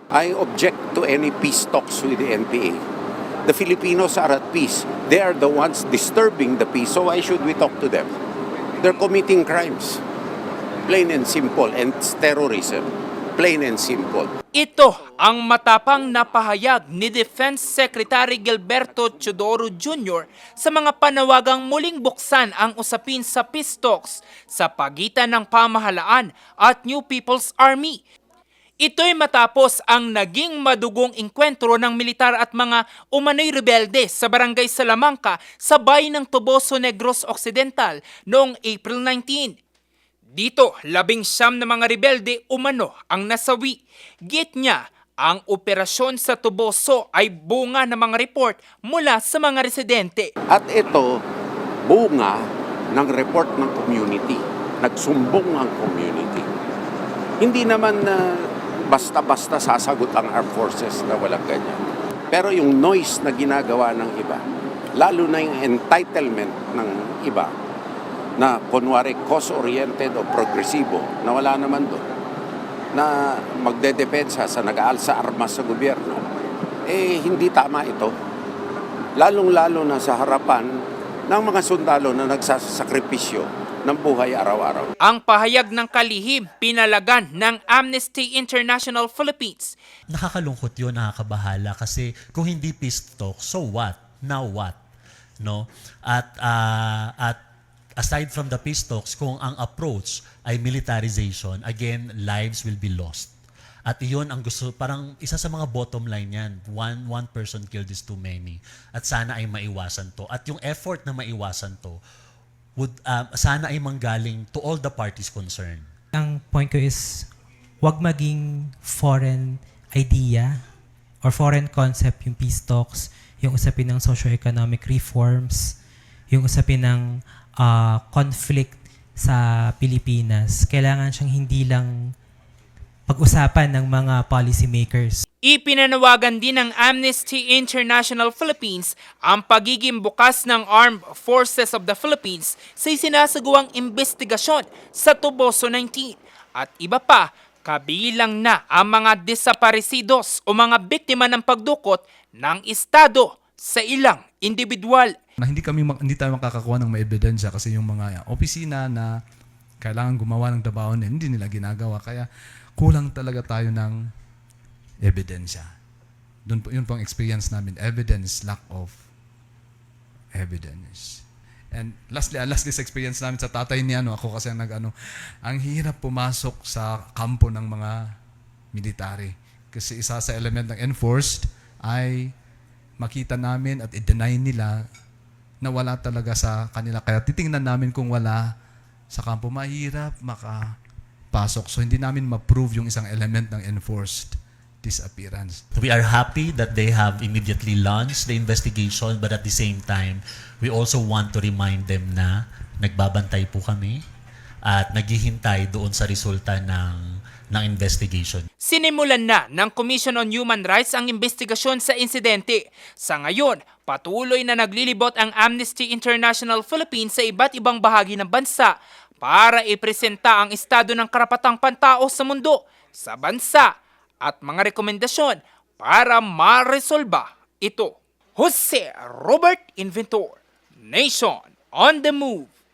I object to any peace talks with the NPA. The Filipinos are at peace. They are the ones disturbing the peace, so why should we talk to them? They're committing crimes. Plain and simple, and it's terrorism. Plain and simple. Ito ang matapang na pahayag ni Defense Secretary Gilberto Teodoro Jr. sa mga panawagang muling buksan ang usapin sa peace talks sa pagitan ng pamahalaan at New People's Army. Ito'y matapos ang naging madugong engkwentro ng militar at mga umano'y rebelde sa Barangay Salamanca sa bayan ng Toboso, Negros Occidental noong April 19. Dito, 19 na mga rebelde umano ang nasawi. Git niya, ang operasyon sa Toboso ay bunga ng mga report mula sa mga residente. At ito, bunga ng report ng community. Nagsumbong ang community. Hindi naman basta-basta sasagot ang armed forces na walang ganyan. Pero yung noise na ginagawa ng iba, lalo na yung entitlement ng iba, na kunwari cause-oriented o progresibo, na wala naman doon, na magdedepensa sa nag-aalsa armas sa gobyerno, hindi tama ito. Lalong-lalo na sa harapan ng mga sundalo na nagsasakripisyo ng buhay araw-araw. Ang pahayag ng kalihim, pinalagan ng Amnesty International Philippines. Nakakalungkot yun, nakakabahala kasi kung hindi peace talk, so what? Now what? No? At aside from the peace talks, kung ang approach ay militarization, again, lives will be lost. At iyon ang gusto, parang isa sa mga bottom line yan, one person killed is too many. At sana ay maiwasan to. At yung effort na maiwasan to, sana ay manggaling to all the parties concerned. Ang point ko is, wag maging foreign idea or foreign concept yung peace talks, yung usapin ng socio-economic reforms, yung usapin ng conflict sa Pilipinas. Kailangan siyang hindi lang pag-usapan ng mga policymakers. Ipinanawagan din ng Amnesty International Philippines ang pagiging bukas ng Armed Forces of the Philippines sa isinasagawang investigasyon sa Toboso 19 at iba pa, kabilang na ang mga desaparecidos o mga biktima ng pagdukot ng Estado sa ilang individual. Na hindi tayo makakakuha ng maebidensya kasi yung mga opisina na kailangan gumawa ng trabaho nila, hindi nila ginagawa. Kaya kulang talaga tayo ng ebidensya. Yun po ang experience namin. Evidence, lack of evidence. And lastly sa experience namin sa tatay ni ako kasi ang hirap pumasok sa kampo ng mga military. Kasi isa sa element ng enforced ay makita namin at i-deny nila na wala talaga sa kanila. Kaya titingnan namin kung wala sa kampo, mahirap makapasok. So hindi namin ma-prove yung isang element ng enforced disappearance. We are happy that they have immediately launched the investigation, but at the same time, we also want to remind them na nagbabantay po kami at naghihintay doon sa resulta ng investigation. Sinimulan na ng Commission on Human Rights ang investigasyon sa insidente. Sa ngayon, patuloy na naglilibot ang Amnesty International Philippines sa iba't ibang bahagi ng bansa para ipresenta ang estado ng karapatang pantao sa mundo, sa bansa, at mga rekomendasyon para maresolba ito. Jose Robert Inventor, Nation on the Move.